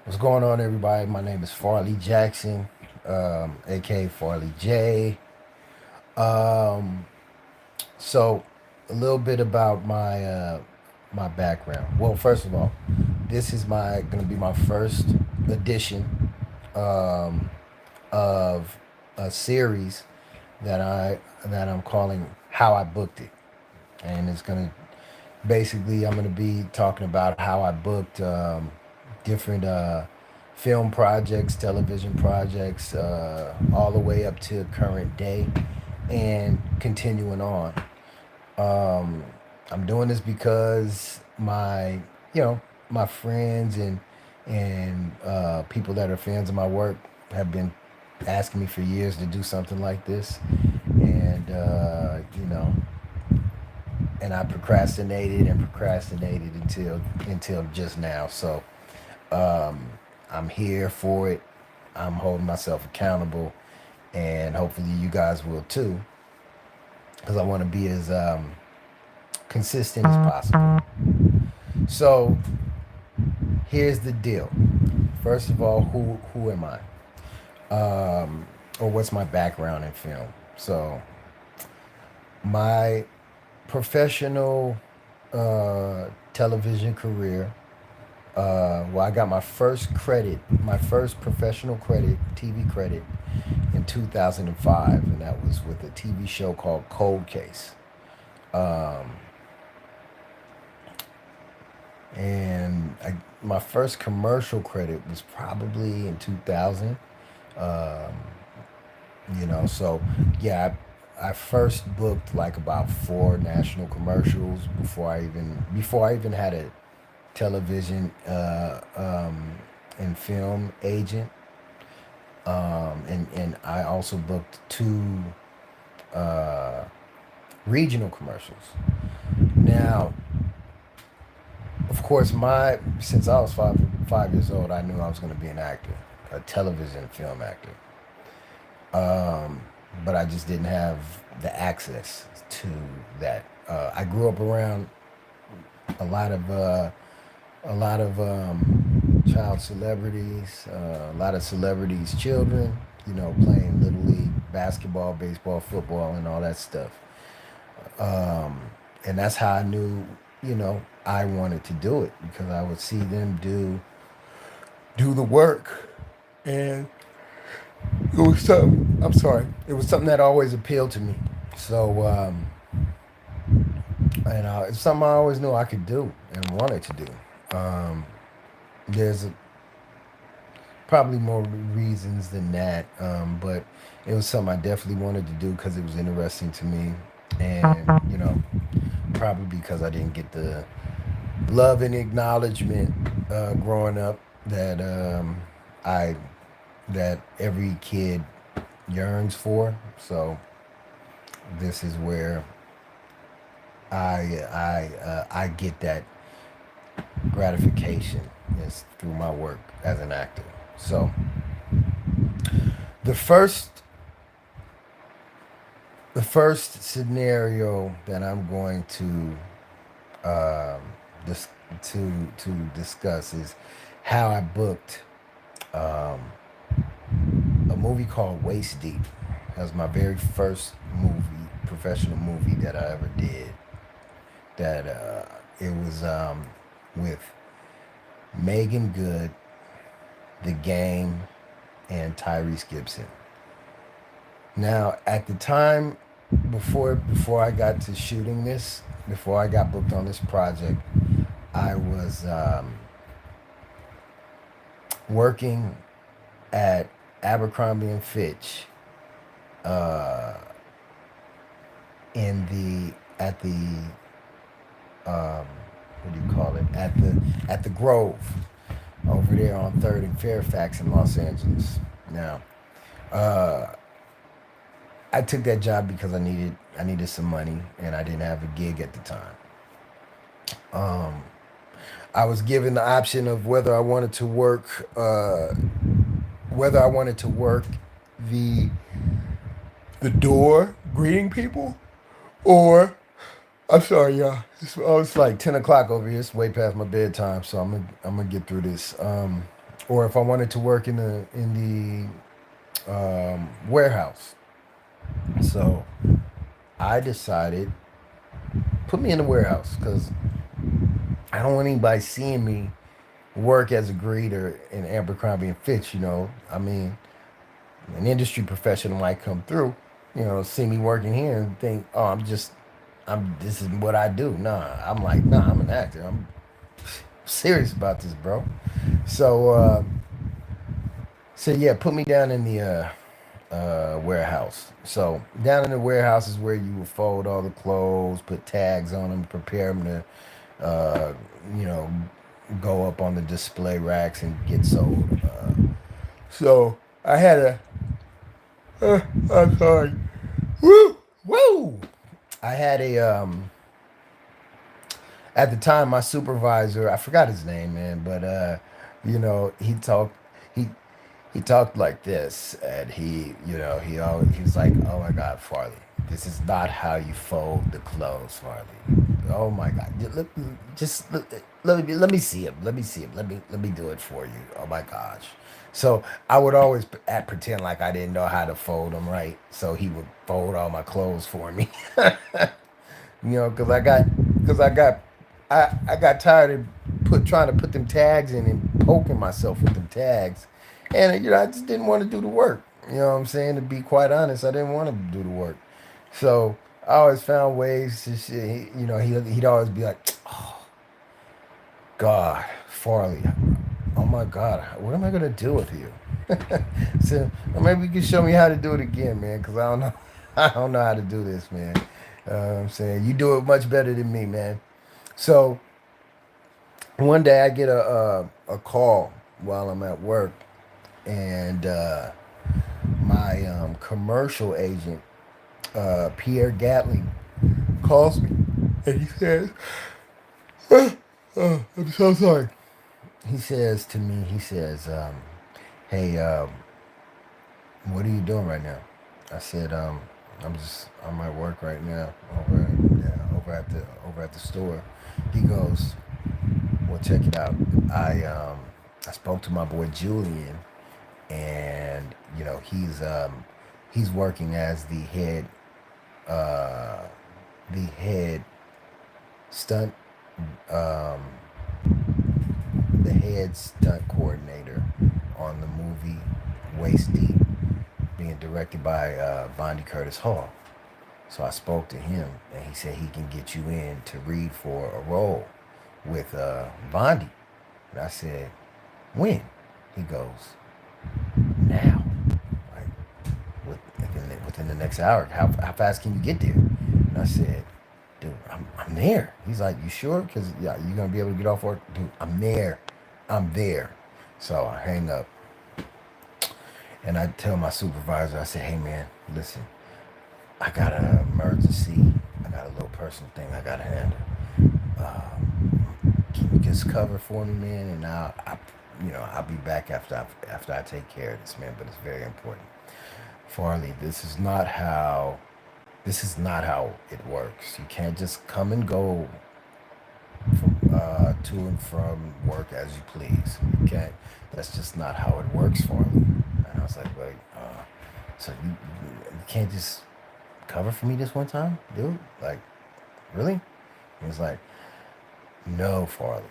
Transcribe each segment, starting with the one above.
What's going on, everybody? My name is Farley Jackson, aka Farley J. Um, so, a little bit about my background. Well, first of all, this is my gonna be my first edition um, of a series that I'm calling "How I Booked It," and it's gonna basically I'm gonna be talking about how I booked different film projects, television projects, all the way up to current day, and continuing on. Um, I'm doing this because you know, my friends and people that are fans of my work have been asking me for years to do something like this, and and I procrastinated and procrastinated until just now. So um, I'm here for it. I'm holding myself accountable, and hopefully you guys will too, because I want to be as consistent as possible. So here's the deal. First of all, who am I? Or what's my background in film? So my professional television career. Well, I got my first professional credit, TV credit, in 2005, and that was with a TV show called Cold Case. Um, my first commercial credit was probably in 2000. Um, so yeah, I first booked like about four national commercials before I even had a television and film agent. And I also booked two uh, regional commercials. Now, of course, my since I was 5 years old, I knew I was going to be an actor, a television film actor. Um, but I just didn't have the access to that. I grew up around a lot of child celebrities, a lot of celebrities' children. Playing little league basketball, baseball, football, and all that stuff. Um, and that's how I knew, I wanted to do it because I would see them do the work, and it was something. I'm sorry, it was something that always appealed to me. So, it's something I always knew I could do and wanted to do. There's probably more reasons than that, but it was something I definitely wanted to do because it was interesting to me, and probably because I didn't get the love and acknowledgement growing up I that every kid yearns for. So this is where I get that gratification is through my work as an actor. So the first the first scenario that I'm going um, dis- to discuss is how I booked um, a movie called Waist Deep. That was my very first professional movie that I ever did. That it was with Megan Good, The Game, and Tyrese Gibson. Now, at the time before I got to shooting this, before I got booked on this project, I was working at Abercrombie and Fitch uh, in the at the what do you call it, at the Grove over there on Third and Fairfax in Los Angeles. Now, uh, I took that job because I needed some money and I didn't have a gig at the time. Um, I was given the option of whether I wanted to work the the door greeting people, or I'm sorry, y'all. It's like 10 o'clock over here. It's way past my bedtime, so I'm gonna get through this. or if I wanted to work in the warehouse. So I decided put me in the warehouse because I don't want anybody seeing me work as a greeter in Abercrombie and Fitch. I mean, an industry professional might come through, see me working here and think, oh, this is what I do. Nah, I'm like, nah, I'm an actor. I'm serious about this, bro. So yeah, put me down in the warehouse. So down in the warehouse is where you would fold all the clothes, put tags on them, prepare them to, you know, go up on the display racks and get sold. So I had I'm sorry. Woo, woo. I had at the time my supervisor, I forgot his name, man, but he he talked like this, and he was like, "Oh my God, Farley, this is not how you fold the clothes, Farley. Oh my God, let me see him. Let me see him. Let me do it for you. Oh my gosh." So I would always pretend like I didn't know how to fold them right, so he would fold all my clothes for me. Because I got tired of trying to put them tags in and poking myself with them tags, and I just didn't want to do the work. You know what I'm saying? To be quite honest, I didn't want to do the work. So I always found ways to shit. He'd always be like, "Oh God, Farley, oh my God, what am I gonna do with you?" So well, maybe you can show me how to do it again, man, because I don't know, I don't know how to do this, man. I'm saying you do it much better than me, man. So one day I get a call while I'm at work, and my commercial agent, Pierre Gatling, calls me, and he says, "I'm so sorry." He says to me, "Hey, what are you doing right now?" I said, I'm at work right now, over at the store." He goes, "Well, check it out. I spoke to my boy Julian, and he's working as uh, the head stunt um, the head stunt coordinator on the movie Waist Deep, being directed by Vondi Curtis Hall." So I spoke to him, and he said he can get you in to read for a role with Vondi. And I said, "When?" He goes, "Now, like within the next hour. How fast can you get there?" And I said, "Dude, I'm there." He's like, "You sure? Because yeah, you gonna be able to get off work?" "Dude, I'm there. I'm there." So I hang up, and I tell my supervisor, I say, "Hey man, listen, I got an emergency. I got a little personal thing I gotta handle. Can you just cover for me, man? And I'll be back after I take care of this, man. But it's very important, Farley. This is not how it works. You can't just come and go to and from work as you please. You can't. That's just not how it works, Farley." And I was like, "Wait, so you can't just cover for me this one time, dude? Like, really?" He was like, "No, Farley.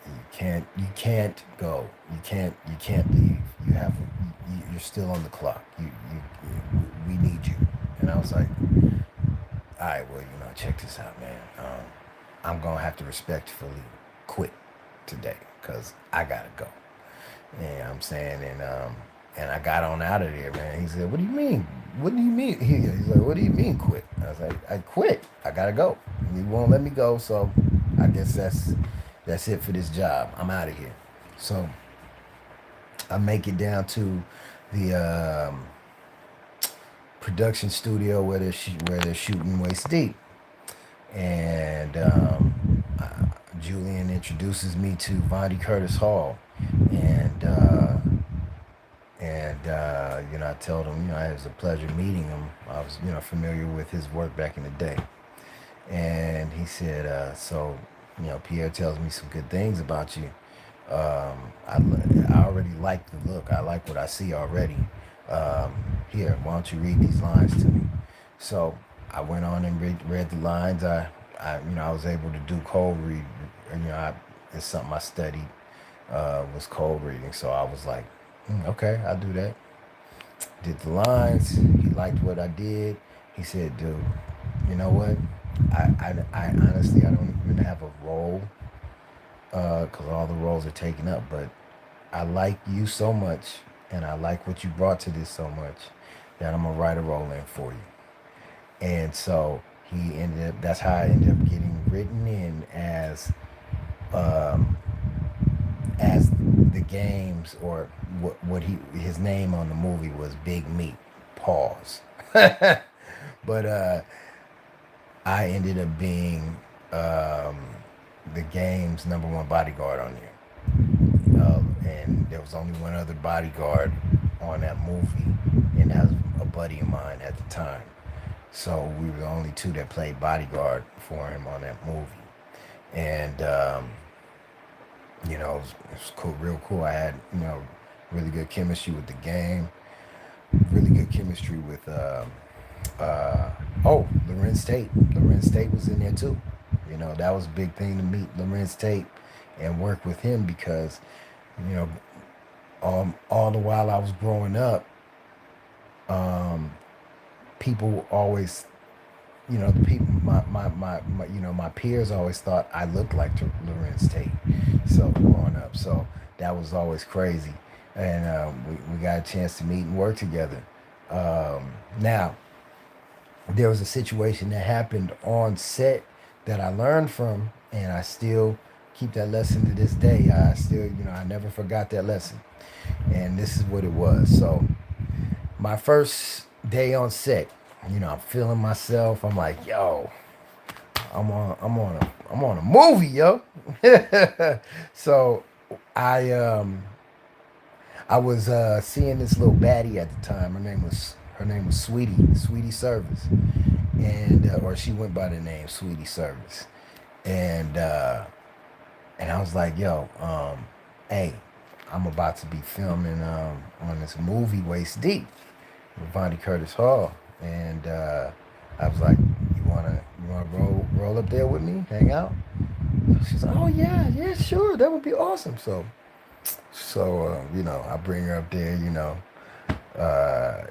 You can't go. You can't leave. You're still on the clock. We need you." And I was like, "All right, well, check this out, man. I'm gonna have to respectfully quit today because I gotta go." You know what I'm saying? And I got on out of there, man. He said, "What do you mean? What do you mean?" He's like, "What do you mean quit?" I was like, "I quit. I gotta go. You won't let me go, so I guess that's it for this job. I'm out of here." So I make it down to the production studio where they're shooting Waist Deep, and Julian introduces me to Vondi Curtis Hall, and I told him, it was a pleasure meeting him. I was, familiar with his work back in the day, and he said, "So, Pierre tells me some good things about you. I already like the look. I like what I see already. Here, why don't you read these lines to me? So I went on and read the lines. I was able to do cold read. It's something I studied, was cold reading. So I was like, okay, I'll do that. Did the lines. He liked what I did. He said, dude, you know what? I honestly, I don't even have a role because all the roles are taken up. But I like you so much, and I like what you brought to this so much that I'm gonna write a role in for you. And so he ended up. That's how I ended up getting written in um, as the games, or what he his name on the movie was Big Meat. Pause. But I ended up being um, the game's number one bodyguard on there. And there was only one other bodyguard on that movie, and that was a buddy of mine at the time. So we were the only two that played bodyguard for him on that movie. And it was cool, real cool. I had really good chemistry with the game, really good chemistry with uh, Lorenz Tate. Lorenz Tate was in there too. That was a big thing to meet Lorenz Tate and work with him because you know all the while I was growing up, um, people always, the people, my peers always thought I looked like Lorenz Tate. So growing up, so that was always crazy, and we got a chance to meet and work together. Now there was a situation that happened on set that I learned from, and I still keep that lesson to this day. I still, I never forgot that lesson. And this is what it was. So, my first day on set, I'm feeling myself. I'm like, yo, I'm on a movie, yo. So, I I was seeing this little baddie at the time. Her name was Sweetie Service, and or she went by the name Sweetie Service, and I was like, yo, hey, I'm about to be filming on this movie Waist Deep with Vonnie Curtis Hall, and I was like, you wanna roll up there with me, hang out? She's like, oh yeah, yeah, sure, that would be awesome. So I bring her up there, uh,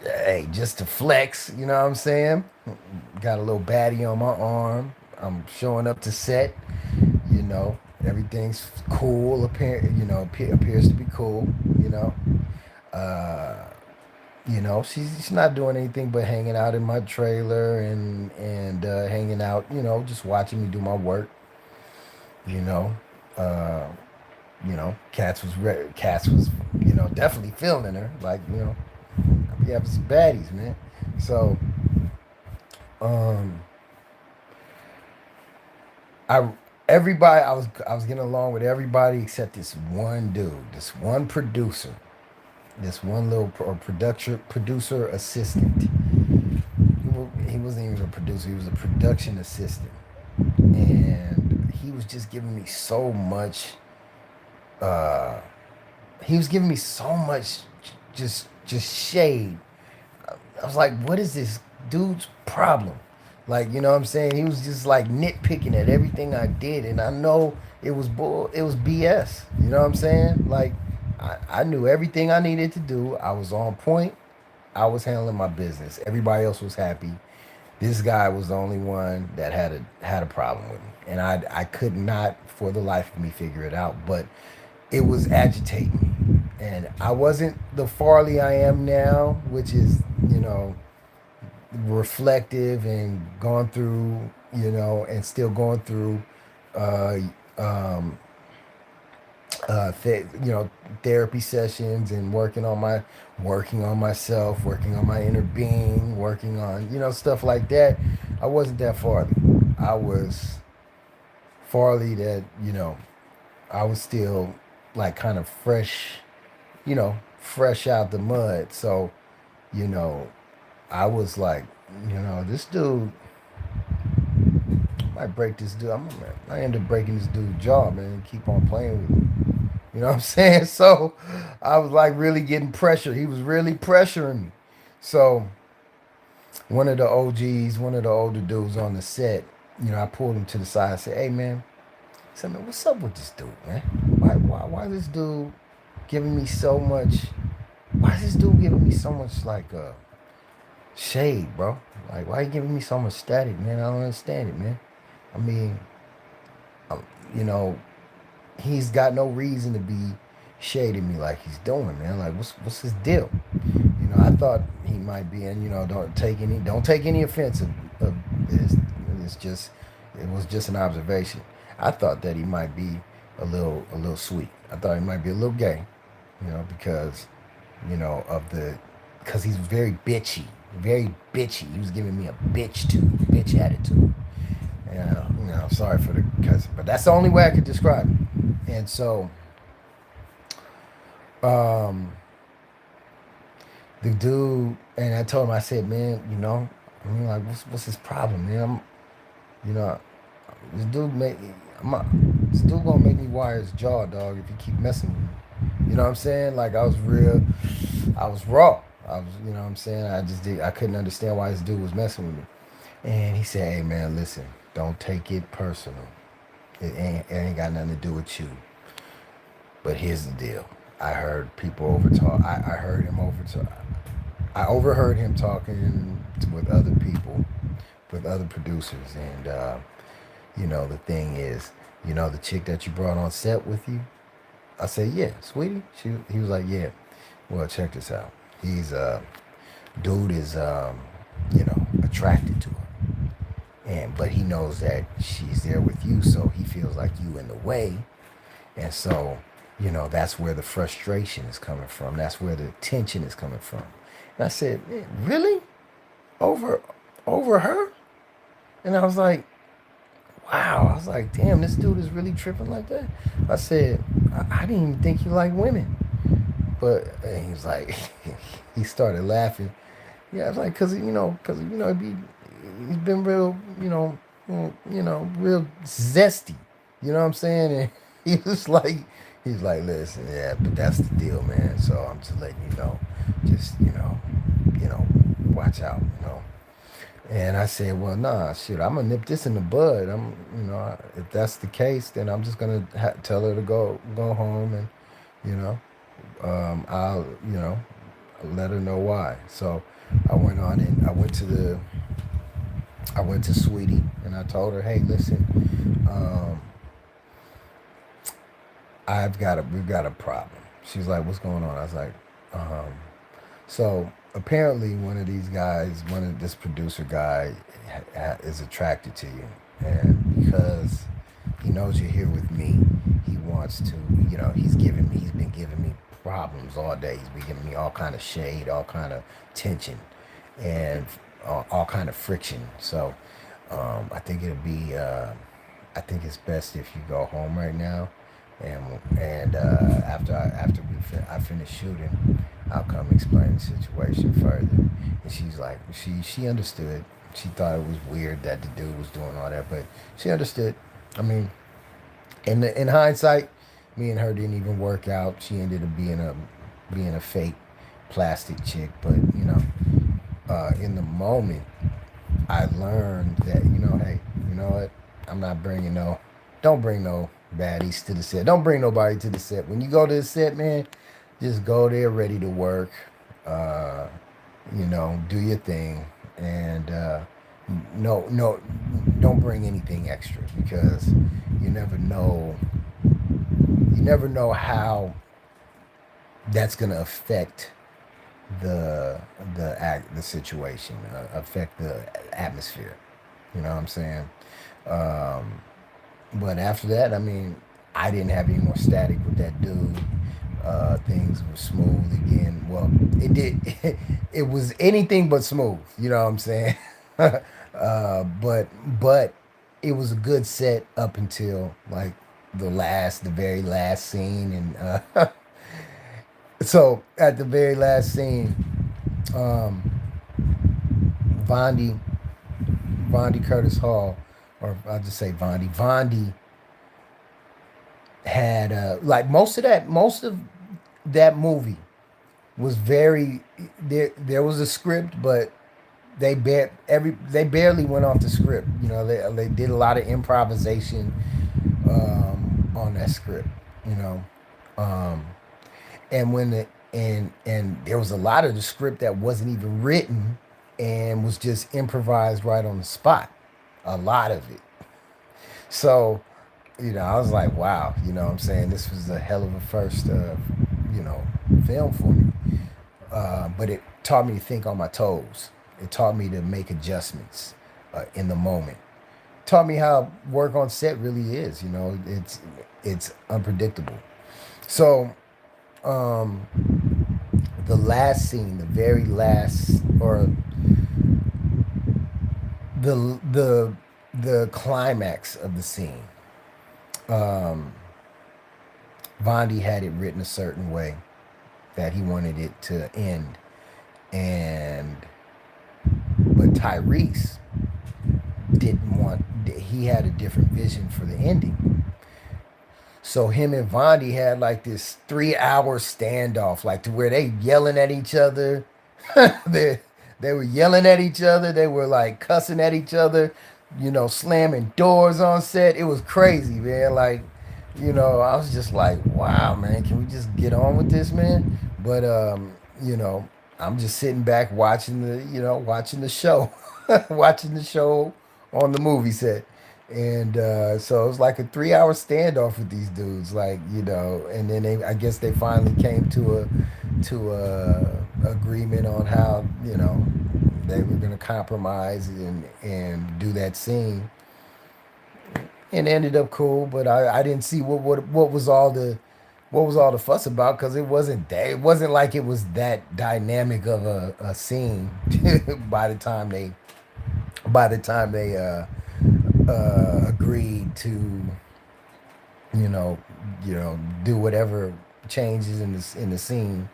hey, just to flex, you know what I'm saying? Got a little baddie on my arm. I'm showing up to set, you know. Everything's cool, appears to be cool, you know. Uh, she's not doing anything but hanging out in my trailer and hanging out, just watching me do my work, you know. Uh, Cats was, definitely feeling her, like, I be having some baddies, man. So, um, I everybody I was getting along with everybody except this one dude, this one producer, this one little producer assistant. He wasn't even a producer; he was a production assistant, and he was just giving me so much. Uh, he was giving me so much, just shade. I was like, what is this dude's problem? Like, you know what I'm saying? He was just like nitpicking at everything I did, and I know it was BS. You know what I'm saying? Like, I knew everything I needed to do. I was on point. I was handling my business. Everybody else was happy. This guy was the only one that had a problem with me, and I could not for the life of me figure it out. But it was agitating me, and I wasn't the Farley I am now, which is reflective and gone through, and still going through, uh, um, therapy sessions and working on myself, working on my inner being, working on stuff like that. I wasn't that Farley. I was Farley that I was still like kind of fresh out the mud. So you know I was like, this dude might break this dude. I end up breaking this dude's jaw, man. And keep on playing with me. You know what I'm saying? So I was like really getting pressure. He was really pressuring me. So one of the OGs, one of the older dudes on the set, I pulled him to the side. I said, "Hey, man," I said, "Man, what's up with this dude, man? Why this dude giving me so much? Why is this dude giving me so much like shade, bro? Like, why you giving me so much static, man? I don't understand it, man. I mean, um, you know, he's got no reason to be shading me like he's doing, man. Like, what's his deal? I thought he might be, and don't take any offense of this. It's just it was just an observation. I thought that he might be a little sweet. I thought he might be a little gay, because of the because he's very bitchy, very bitchy. He was giving me a bitch attitude. And I'm sorry for the cussing, but that's the only way I could describe it. And so, um, the dude, and I told him, I said, man, like, what's his problem, man? You know, this dude make, this dude gonna make me wire his jaw, dog, if you keep messing with me. You know what I'm saying? Like, I was raw. You know what I'm saying? I couldn't understand why this dude was messing with me. And he said, hey, man, listen, don't take it personal. It ain't got nothing to do with you. But here's the deal. I heard people over talk. I heard him over talk. I overheard him talking with other people, with other producers, and the thing is, the chick that you brought on set with you. I said, yeah, sweetie. He was like, yeah. Well, check this out. Dude is attracted to her, but he knows that she's there with you, so he feels like you in the way, and so that's where the frustration is coming from. That's where the tension is coming from. And I said, really? Over over her? And I was like, wow. I was like, damn, this dude is really tripping like that. I said, I didn't even think you like women. But and he was like, he started laughing. Yeah, I was like, he's been real, real zesty. You know what I'm saying? And he's like, listen, yeah, but that's the deal, man. So I'm just letting you know, just watch out, And I said, well, nah, shit, I'm gonna nip this in the bud. If that's the case, then I'm just gonna tell her to go home, and you know, I'll let her know why. So I went on and I went to Sweetie, and I told her, hey, listen, um, we've got a problem. She's like, what's going on? I was like, um, so apparently one of this producer guy is attracted to you, and because he knows you're here with me, he wants to, he's been giving me problems all day. He's been giving me all kind of shade, all kind of tension, and all kind of friction. So I think it's best if you go home right now, and I finish shooting, I'll come explain the situation further. And she's like, she understood. She thought it was weird that the dude was doing all that, but she understood. I mean, in hindsight, me and her didn't even work out. She ended up being a fake plastic chick, but in the moment, I learned that, hey, you know what? I'm not bringing don't bring no baddies to the set. Don't bring nobody to the set. When you go to the set, man, just go there ready to work. Uh, do your thing, and no, don't bring anything extra, because you never know. You never know how that's gonna affect the situation, affect the atmosphere. You know what I'm saying? Um, but after that, I mean, I didn't have any more static with that dude. Things were smooth again. Well, it did. It was anything but smooth. You know what I'm saying? But it was a good set up until like the very last scene, and so at the very last scene, um, Vondi Vondi Curtis Hall, or I'll just say Vondi. Vondi had like most of that movie was very there. There was a script, but they barely went off the script. You know, they did a lot of improvisation on that script. You know, um, and when the and there was a lot of the script that wasn't even written and was just improvised right on the spot. A lot of it. So, you know, I was like, wow, you know what I'm saying? This was a hell of a first, you know, film for me. But it taught me to think on my toes. It taught me to make adjustments in the moment. Taught me how work on set really is. You know, it's unpredictable. So um, the last scene, the very last, or the the climax of the scene, um, Vondi had it written a certain way that he wanted it to end, and but Tyrese didn't want. He had a different vision for the ending. So him and Vondi had like this 3 hour standoff, like to where they yelling at each other. they they were yelling at each other. They were like cussing at each other. You know, slamming doors on set. It was crazy, man. Like, you know, I was just like, wow, man. Can we just get on with this, man? But you know, I'm just sitting back watching watching the show, watching the show on the movie set. And so it was like a 3 hour standoff with these dudes, like, you know, and then I guess they finally came to a agreement on how, you know, they were gonna compromise and do that scene, and it ended up cool. But I didn't see what was all the fuss about, because it wasn't like it was that dynamic of a scene by the time they agreed to, you know, do whatever changes in the scene.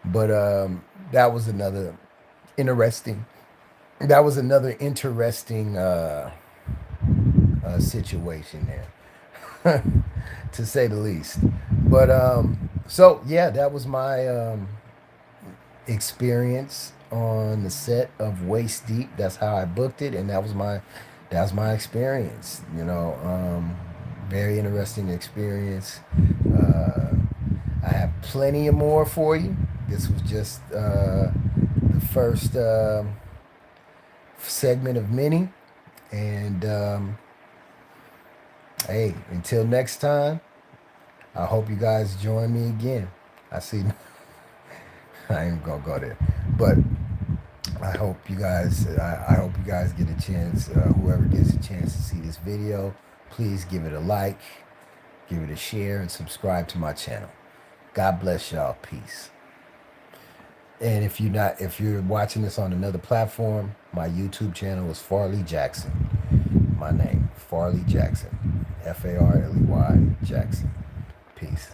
But that was another interesting that was another interesting situation there, to say the least. But so yeah, that was my experience on the set of Waist Deep. That's how I booked it, and that's my experience. You know, very interesting experience. Uh, I have plenty of more for you. This was just the first segment of many, and hey, until next time, I hope you guys join me again. I see. I ain't gonna go there, but I hope you guys get a chance. Whoever gets a chance to see this video, please give it a like, give it a share, and subscribe to my channel. God bless y'all. Peace. And if you're watching this on another platform, my YouTube channel is Farley Jackson. My name, Farley Jackson. Farley Jackson. Peace.